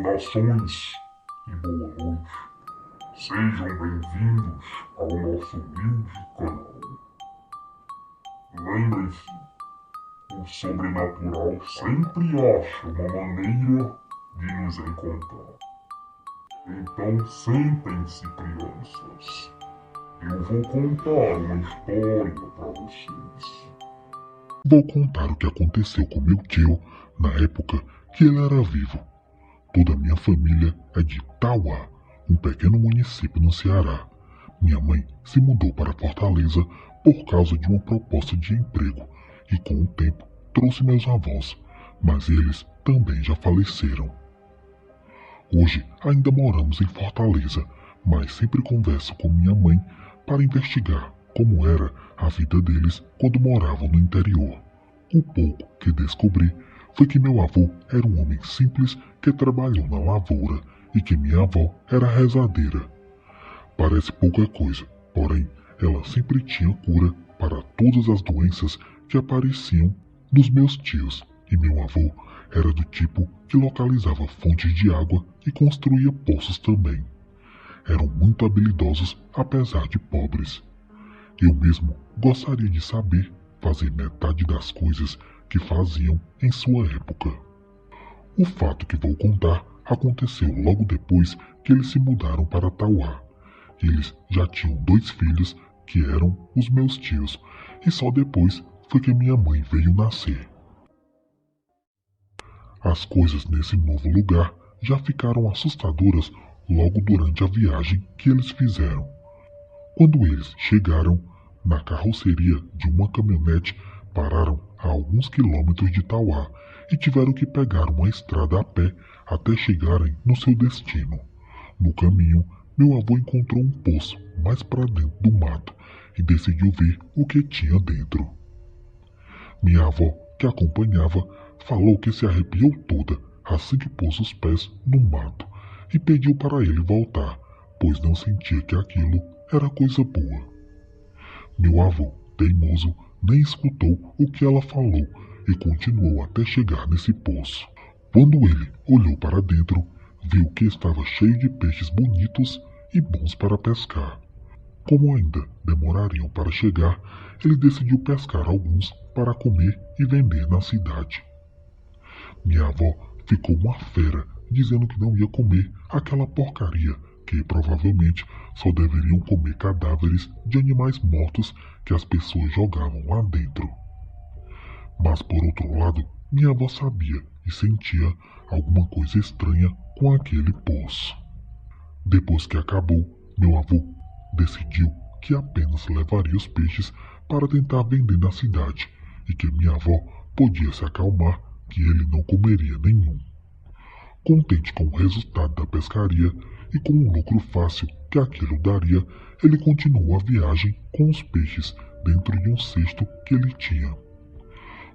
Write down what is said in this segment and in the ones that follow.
Saudações e boa noite. Sejam bem-vindos ao nosso humilde canal. Lembrem-se, o sobrenatural sempre acha uma maneira de nos encontrar. Então sentem-se, crianças. Eu vou contar uma história para vocês. Vou contar o que aconteceu com meu tio na época que ele era vivo. Toda a minha família é de Tauá, um pequeno município no Ceará. Minha mãe se mudou para Fortaleza por causa de uma proposta de emprego e com o tempo trouxe meus avós, mas eles também já faleceram. Hoje ainda moramos em Fortaleza, mas sempre converso com minha mãe para investigar como era a vida deles quando moravam no interior. O pouco que descobri foi que meu avô era um homem simples que trabalhou na lavoura e que minha avó era rezadeira. Parece pouca coisa, porém ela sempre tinha cura para todas as doenças que apareciam nos meus tios, e meu avô era do tipo que localizava fontes de água e construía poços também. Eram muito habilidosos apesar de pobres. Eu mesmo gostaria de saber fazer metade das coisas que faziam em sua época. O fato que vou contar aconteceu logo depois que eles se mudaram para Tauá. Eles já tinham 2 filhos que eram os meus tios, e só depois foi que minha mãe veio nascer. As coisas nesse novo lugar já ficaram assustadoras logo durante a viagem que eles fizeram. Quando eles chegaram, na carroceria de uma caminhonete, pararam a alguns quilômetros de Tauá e tiveram que pegar uma estrada a pé até chegarem no seu destino. No caminho, meu avô encontrou um poço mais para dentro do mato e decidiu ver o que tinha dentro. Minha avó, que acompanhava, falou que se arrepiou toda assim que pôs os pés no mato e pediu para ele voltar, pois não sentia que aquilo era coisa boa. Meu avô, teimoso, nem escutou o que ela falou e continuou até chegar nesse poço. Quando ele olhou para dentro, viu que estava cheio de peixes bonitos e bons para pescar. Como ainda demorariam para chegar, ele decidiu pescar alguns para comer e vender na cidade. Minha avó ficou uma fera, dizendo que não ia comer aquela porcaria, que provavelmente só deveriam comer cadáveres de animais mortos que as pessoas jogavam lá dentro. Mas por outro lado, minha avó sabia e sentia alguma coisa estranha com aquele poço. Depois que acabou, meu avô decidiu que apenas levaria os peixes para tentar vender na cidade e que minha avó podia se acalmar que ele não comeria nenhum. Contente com o resultado da pescaria e com o lucro fácil que aquilo daria, ele continuou a viagem com os peixes dentro de um cesto que ele tinha.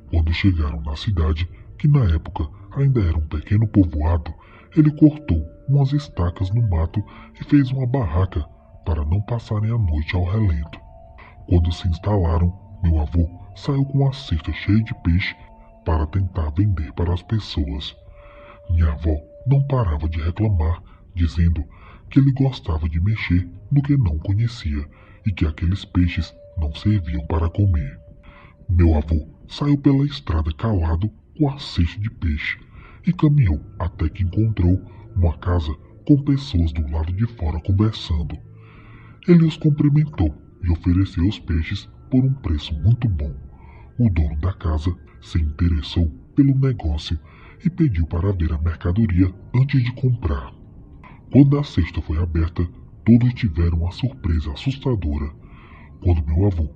Quando chegaram na cidade, que na época ainda era um pequeno povoado, ele cortou umas estacas no mato e fez uma barraca para não passarem a noite ao relento. Quando se instalaram, meu avô saiu com uma cesta cheia de peixe para tentar vender para as pessoas. Minha avó não parava de reclamar, dizendo que ele gostava de mexer no que não conhecia e que aqueles peixes não serviam para comer. Meu avô saiu pela estrada calado com a cesta de peixe e caminhou até que encontrou uma casa com pessoas do lado de fora conversando. Ele os cumprimentou e ofereceu os peixes por um preço muito bom. O dono da casa se interessou pelo negócio e pediu para ver a mercadoria antes de comprar. Quando a cesta foi aberta, todos tiveram uma surpresa assustadora. Quando meu avô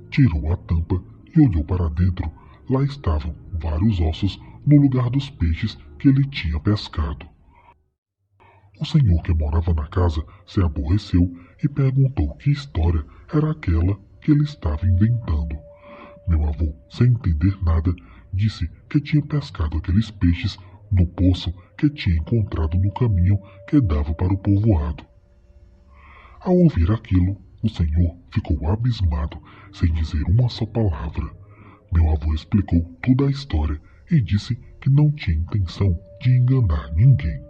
tirou a tampa e olhou para dentro, lá estavam vários ossos no lugar dos peixes que ele tinha pescado. O senhor que morava na casa se aborreceu e perguntou que história era aquela que ele estava inventando. Meu avô, sem entender nada, disse que tinha pescado aqueles peixes no poço que tinha encontrado no caminho que dava para o povoado. Ao ouvir aquilo, o senhor ficou abismado, sem dizer uma só palavra. Meu avô explicou toda a história e disse que não tinha intenção de enganar ninguém.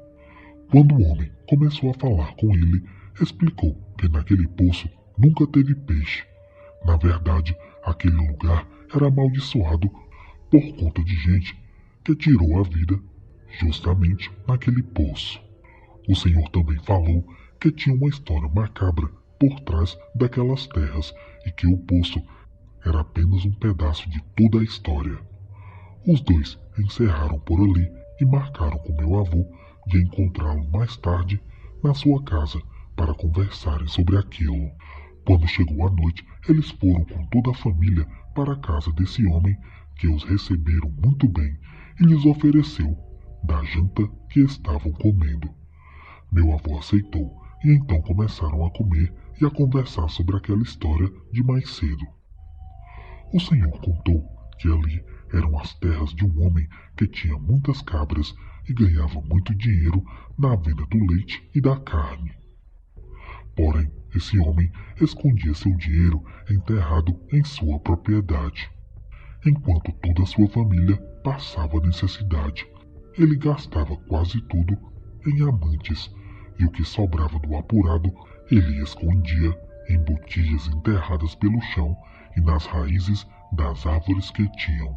Quando o homem começou a falar com ele, explicou que naquele poço nunca teve peixe. Na verdade, aquele lugar era amaldiçoado por conta de gente que tirou a vida justamente naquele poço. O Senhor também falou que tinha uma história macabra por trás daquelas terras e que o poço era apenas um pedaço de toda a história. Os dois encerraram por ali e marcaram com meu avô de encontrá-lo mais tarde na sua casa para conversarem sobre aquilo. Quando chegou a noite, eles foram com toda a família para a casa desse homem, que os receberam muito bem e lhes ofereceu da janta que estavam comendo. Meu avô aceitou e então começaram a comer e a conversar sobre aquela história de mais cedo. O Senhor contou que ali eram as terras de um homem que tinha muitas cabras e ganhava muito dinheiro na venda do leite e da carne. Porém, esse homem escondia seu dinheiro enterrado em sua propriedade. Enquanto toda a sua família passava necessidade, ele gastava quase tudo em amantes, e o que sobrava do apurado ele escondia em botijas enterradas pelo chão e nas raízes das árvores que tinham.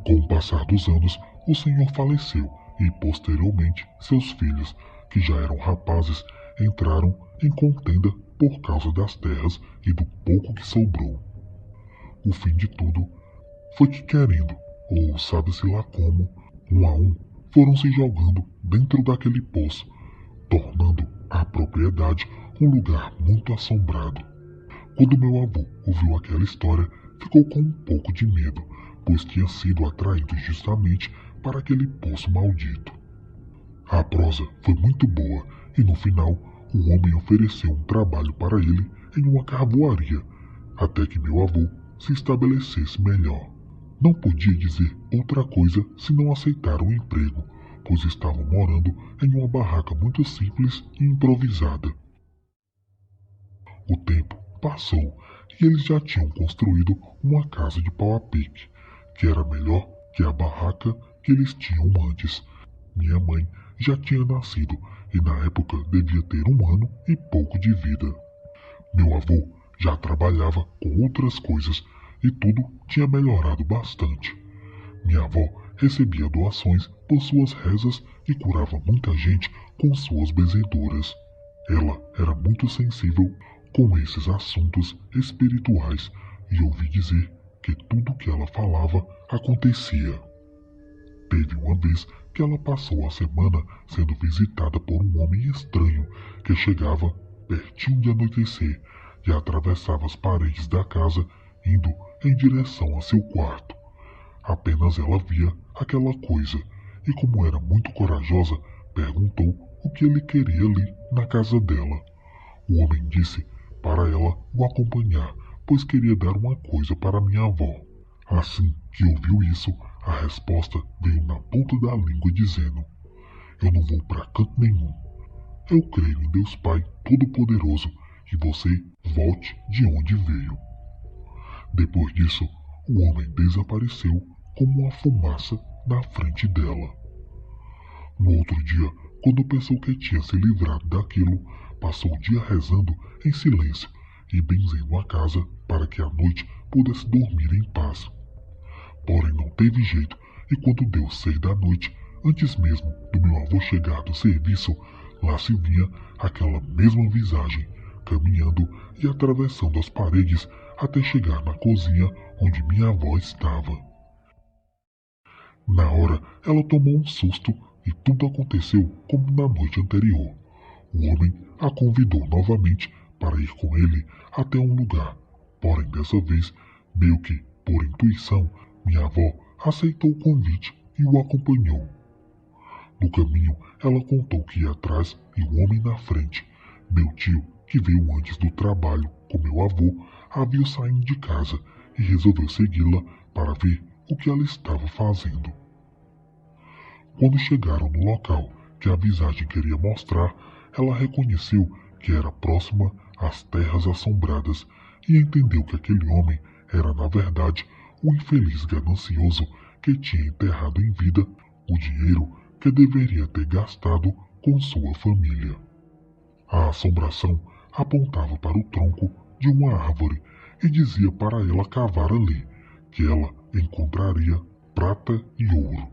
Com o passar dos anos, o Senhor faleceu e, posteriormente, seus filhos, que já eram rapazes, entraram em contenda por causa das terras e do pouco que sobrou. O fim de tudo foi que, querendo, ou sabe-se lá como, um a um, foram se jogando dentro daquele poço, tornando a propriedade um lugar muito assombrado. Quando meu avô ouviu aquela história, ficou com um pouco de medo, pois tinha sido atraído justamente para aquele poço maldito. A prosa foi muito boa e no final o homem ofereceu um trabalho para ele em uma carvoaria, até que meu avô se estabelecesse melhor. Não podia dizer outra coisa senão aceitar o emprego, pois estavam morando em uma barraca muito simples e improvisada. O tempo passou e eles já tinham construído uma casa de pau a pique, que era melhor que a barraca que eles tinham antes. Minha mãe já tinha nascido e na época devia ter 1 ano e pouco de vida. Meu avô já trabalhava com outras coisas e tudo tinha melhorado bastante. Minha avó recebia doações por suas rezas e curava muita gente com suas benzeduras. Ela era muito sensível com esses assuntos espirituais e ouvi dizer que tudo que ela falava acontecia. Teve uma vez que ela passou a semana sendo visitada por um homem estranho que chegava pertinho de anoitecer e atravessava as paredes da casa indo em direção a seu quarto. Apenas ela via aquela coisa e, como era muito corajosa, perguntou o que ele queria ali na casa dela. O homem disse para ela o acompanhar, pois queria dar uma coisa para minha avó. Assim que ouviu isso, a resposta veio na ponta da língua dizendo: "Eu não vou para canto nenhum. Eu creio em Deus Pai Todo-Poderoso e você volte de onde veio." Depois disso, o homem desapareceu como uma fumaça na frente dela. No outro dia, quando pensou que tinha se livrado daquilo, passou o dia rezando em silêncio e benzendo a casa para que à noite pudesse dormir em paz. Porém não teve jeito e quando deu 6 da noite, antes mesmo do meu avô chegar do serviço, lá se vinha aquela mesma visagem, caminhando e atravessando as paredes até chegar na cozinha onde minha avó estava. Na hora, ela tomou um susto e tudo aconteceu como na noite anterior. O homem a convidou novamente para ir com ele até um lugar, porém dessa vez, meio que por intuição, minha avó aceitou o convite e o acompanhou. No caminho, ela contou que ia atrás e o homem na frente. Meu tio, que veio antes do trabalho com meu avô, a viu saindo de casa e resolveu segui-la para ver o que ela estava fazendo. Quando chegaram no local que a visagem queria mostrar, ela reconheceu que era próxima às terras assombradas e entendeu que aquele homem era, na verdade, o infeliz ganancioso que tinha enterrado em vida o dinheiro que deveria ter gastado com sua família. A assombração apontava para o tronco de uma árvore e dizia para ela cavar ali, que ela encontraria prata e ouro.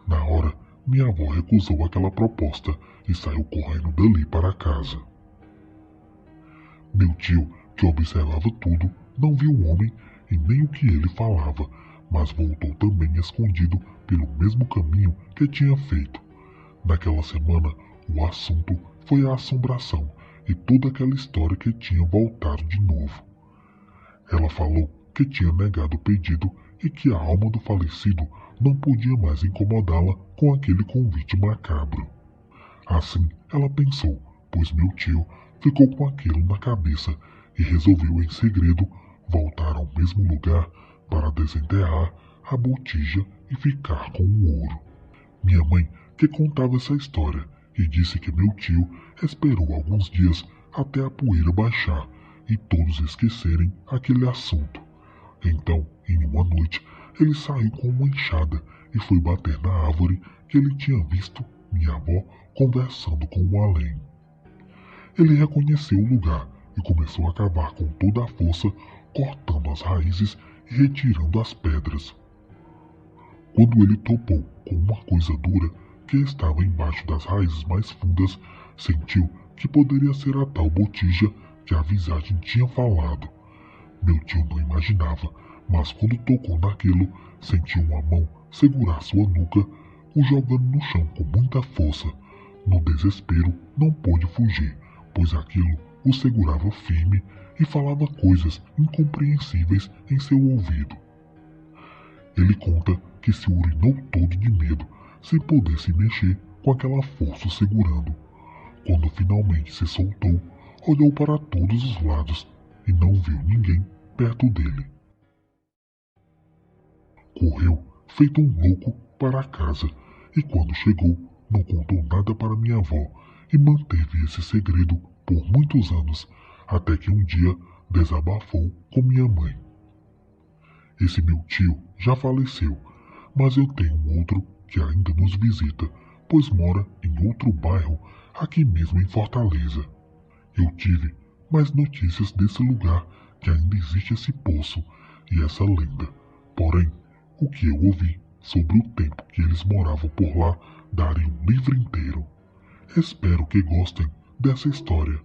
Na hora, minha avó recusou aquela proposta e saiu correndo dali para casa. Meu tio, que observava tudo, não viu o homem e nem o que ele falava, mas voltou também escondido pelo mesmo caminho que tinha feito. Naquela semana, o assunto foi a assombração e toda aquela história que tinha voltado de novo. Ela falou que tinha negado o pedido e que a alma do falecido não podia mais incomodá-la com aquele convite macabro. Assim ela pensou, pois meu tio ficou com aquilo na cabeça e resolveu em segredo voltar ao mesmo lugar para desenterrar a botija e ficar com o ouro. Minha mãe que contava essa história e disse que meu tio esperou alguns dias até a poeira baixar e todos esquecerem aquele assunto. Então, em uma noite, ele saiu com uma enxada e foi bater na árvore que ele tinha visto minha avó conversando com o além. Ele reconheceu o lugar e começou a cavar com toda a força, cortando as raízes e retirando as pedras. Quando ele topou com uma coisa dura que estava embaixo das raízes mais fundas, sentiu que poderia ser a tal botija que a visagem tinha falado. Meu tio não imaginava, mas quando tocou naquilo, sentiu uma mão segurar sua nuca, o jogando no chão com muita força. No desespero, não pôde fugir, pois aquilo o segurava firme e falava coisas incompreensíveis em seu ouvido. Ele conta que se urinou todo de medo, sem poder se mexer com aquela força segurando. Quando finalmente se soltou, olhou para todos os lados e não viu ninguém perto dele. Correu, feito um louco, para casa e quando chegou, não contou nada para minha avó e manteve esse segredo por muitos anos, até que um dia desabafou com minha mãe. Esse meu tio já faleceu, mas eu tenho um outro que ainda nos visita, pois mora em outro bairro, aqui mesmo em Fortaleza. Eu tive mais notícias desse lugar, que ainda existe esse poço e essa lenda. Porém, o que eu ouvi sobre o tempo que eles moravam por lá daria um livro inteiro. Espero que gostem dessa história.